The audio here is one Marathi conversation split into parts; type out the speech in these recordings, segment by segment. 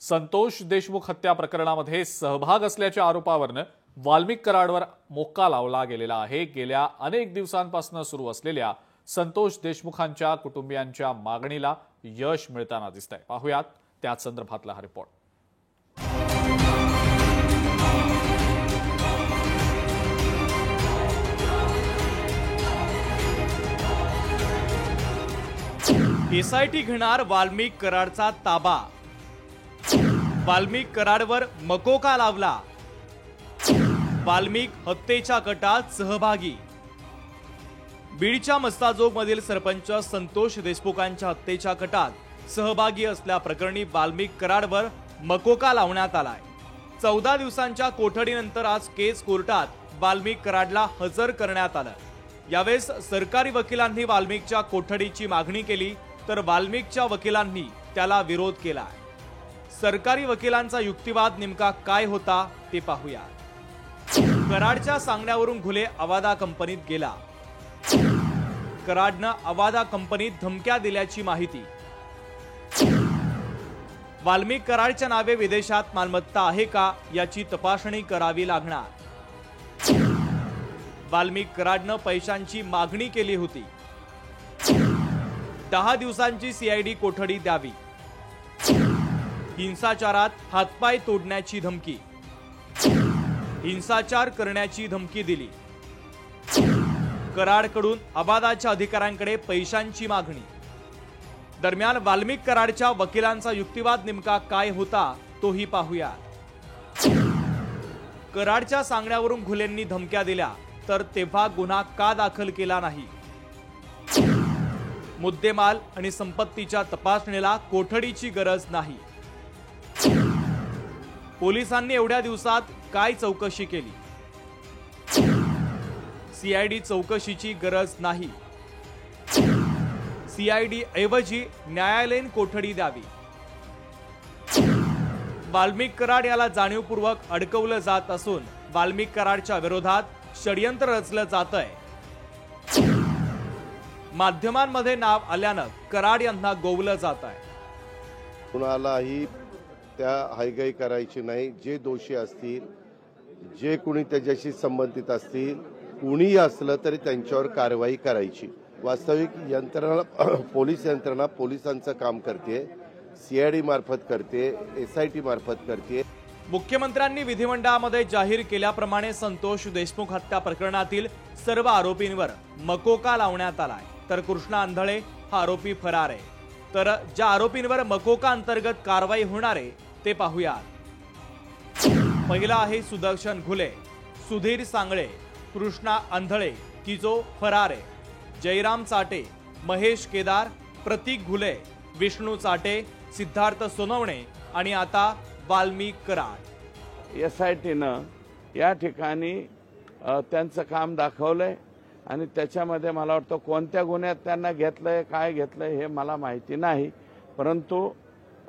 संतोष देशमुख हत्या प्रकरणामध्ये सहभाग असल्याच्या आरोपावरून वाल्मिक कराडवर मोक्का लावला गेलेला आहे। गेल्या अनेक दिवसांपासून सुरू असलेल्या संतोष देशमुखांच्या कुटुंबियांच्या मागणीला यश मिळताना दिसतंय। पाहूयात त्याच संदर्भातला हा रिपोर्ट। एसआयटी घेणार वाल्मिक कराडचा ताबा, वाल्मिक कराडवर मकोका लावला, वाल्मिक हत्येच्या कटात सहभागी। बीडच्या मस्ताजोगमधील सरपंच संतोष देशमुखांच्या हत्येच्या कटात सहभागी असल्या प्रकरणी वाल्मिक कराडवर मकोका लावण्यात आलाय। 14 दिवसांच्या कोठडीनंतर आज केस कोर्टात वाल्मिक कराडला हजर करण्यात आलं। यावेळेस सरकारी वकिलांनी वाल्मिकच्या कोठडीची मागणी केली, तर वाल्मिकच्या वकिलांनी त्याला विरोध केला। सरकारी वकिलांचा युक्तिवाद नेमका काय होता ते पाहूया। कराडच्या सांगण्यावरून घुले अवादा कंपनीत गेला, कराडनं अवादा कंपनीत धमक्या दिल्याची माहिती। वाल्मिक कराडच्या नावे विदेशात मालमत्ता आहे का याची तपासणी करावी लागणार। वाल्मिक कराडनं पैशांची मागणी केली होती। 10 दिवसांची सीआयडी कोठडी द्यावी, हिंसाचारात हातपाय तोडण्याची धमकी, हिंसाचार करण्याची धमकी दिली। कराडकडून अबादाच्या अधिकाऱ्यांकडे पैशांची मागणी। दरम्यान वाल्मिक कराडच्या वकिलांचा युक्तिवाद नेमका काय होता तोही पाहूया। कराडच्या सांगण्यावरून घुलेंनी धमक्या दिल्या, तर तेव्हा गुन्हा का दाखल केला नाही? मुद्देमाल आणि संपत्तीच्या तपासणीला कोठडीची गरज नाही। पोलिसांनी एवढ्या दिवसात काय चौकशी केली? सीआयडी चौकशीची गरज नाही। सीआयडी ऐवजी न्यायालयीन कोठडी द्यावी। वाल्मिक कराड याला जाणीवपूर्वक अडकवलं जात असून वाल्मिक कराडच्या विरोधात षडयंत्र रचलं जातंय। माध्यमांमध्ये नाव आल्यानं कराड यांना गोवलं जात आहे। कुणालाही त्या हायगाई करायची नाही। जे दोषी असतील, जे कुणी त्याच्याशी संबंधित असतील, कुणीही असलं तरी त्यांच्यावर कारवाई करायची। वास्तविक यंत्रणा पोलीस यंत्रणा पोलिसांचं काम करते, सीआयडी मार्फत करते, एसआयटी मार्फत करते। मुख्यमंत्र्यांनी विधिमंडळामध्ये जाहीर केल्याप्रमाणे संतोष देशमुख हत्या प्रकरणातील सर्व आरोपींवर मकोका लावण्यात आलाय, तर कृष्णा आंधळे हा आरोपी फरार आहे। तर ज्या आरोपींवर मकोका अंतर्गत कारवाई होणार आहे ते पाहूया। पहिला आहे सुदर्शन घुले, सुधीर सांगळे, कृष्णा आंधळे की जो फरार आहे, जयराम चाटे, महेश केदार, प्रतीक घुले, विष्णू चाटे, सिद्धार्थ सोनवणे आणि आता वाल्मिक कराड। एसआयटीनं या ठिकाणी त्यांचं काम दाखवलंय आणि त्याच्यामध्ये मला वाटतं कोणत्या गुन्ह्यात त्यांना घेतलंय, काय घेतलंय हे मला माहिती नाही, परंतु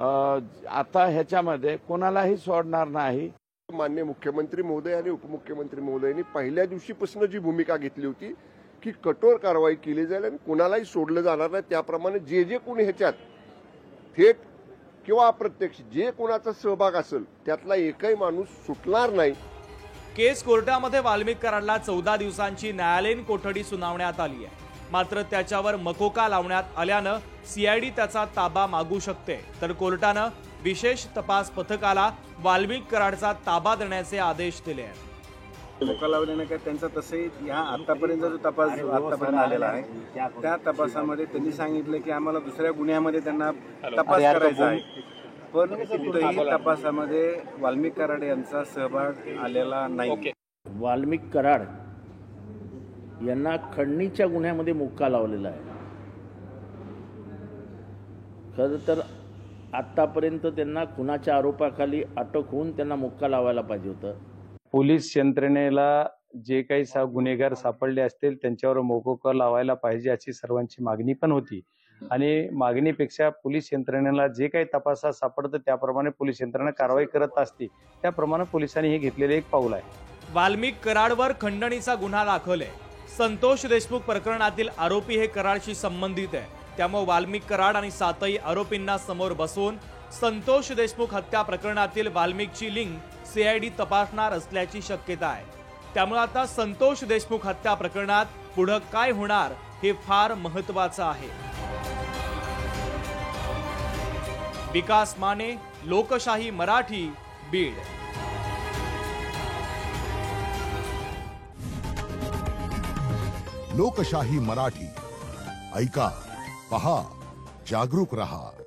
आता ह्याच्यामध्ये कोणालाही सोडणार नाही। माननीय मुख्यमंत्री महोदय आणि उपमुख्यमंत्री महोदयांनी पहिल्या दिवशीपासून जी भूमिका घेतली होती की कठोर कारवाई केली जाईल आणि कोणालाही सोडलं जाणार नाही, त्याप्रमाणे जे जे कोणी ह्याच्यात थेट किंवा अप्रत्यक्ष जे कोणाचा सहभाग असेल त्यातला एकही माणूस सुटणार नाही। केस कोर्टामध्ये वाल्मिक कराडला 14 दिवसांची न्यायालयीन कोठडी सुनावण्यात आली आहे, मात्र त्याच्यावर मकोका लावण्यात आल्यानं सीआयडी त्याचा ताबा मागू शकते, तर कोर्टानं विशेष तपास पथकाला वाल्मिक कराडचा ताबा देण्याचे आदेश दिले आहेत। मकोका लावल्याने काय त्यांचा तसंही या आतापर्यंत जो तपास आतापर्यंत आलेला आहे त्या तपासामध्ये त्यांनी सांगितलं की आम्हाला दुसऱ्या गुन्ह्यामध्ये त्यांना तपास करायचा आहे, पण कुठेही तपासामध्ये वाल्मिक कराड यांचा सहभाग आलेला नाही। वाल्मिक कराड यांना खंडणीच्या गुन्ह्यामध्ये मुक्का लावलेला आहे। खरं तर आतापर्यंत त्यांना खुनाच्या आरोपाखाली अटक होऊन त्यांना मुक्का लावायला पाहिजे होतं। पोलीस यंत्रणेला जे काही गुन्हेगार सापडले असतील त्यांच्यावर मोकोका लावायला पाहिजे अशी सर्वांची मागणी पण होती आणि मागणीपेक्षा पोलीस यंत्रणेला जे काही तपासात सापडतं त्याप्रमाणे पोलीस यंत्रणा कारवाई करत असते, त्याप्रमाणे पोलिसांनी हे घेतलेले एक पाऊल आहे। वाल्मिक कराडवर खंडणीचा गुन्हा दाखल आहे। संतोष देशमुख प्रकरणातील आरोपी हे कराडशी संबंधित आहे, त्यामुळे वाल्मिक कराड आणि 7ही आरोपींना समोर बसवून संतोष देशमुख हत्या प्रकरणातील वाल्मिकची लिंक सीआयडी तपासणार असल्याची शक्यता आहे. त्यामुळे आता संतोष देशमुख हत्या प्रकरणात पुढे काय होणार हे फार महत्त्वाचं आहे. विकास माने, लोकशाही मराठी, बीड. लोकशाही मराठी ऐका, पहा, जागरूक रहा.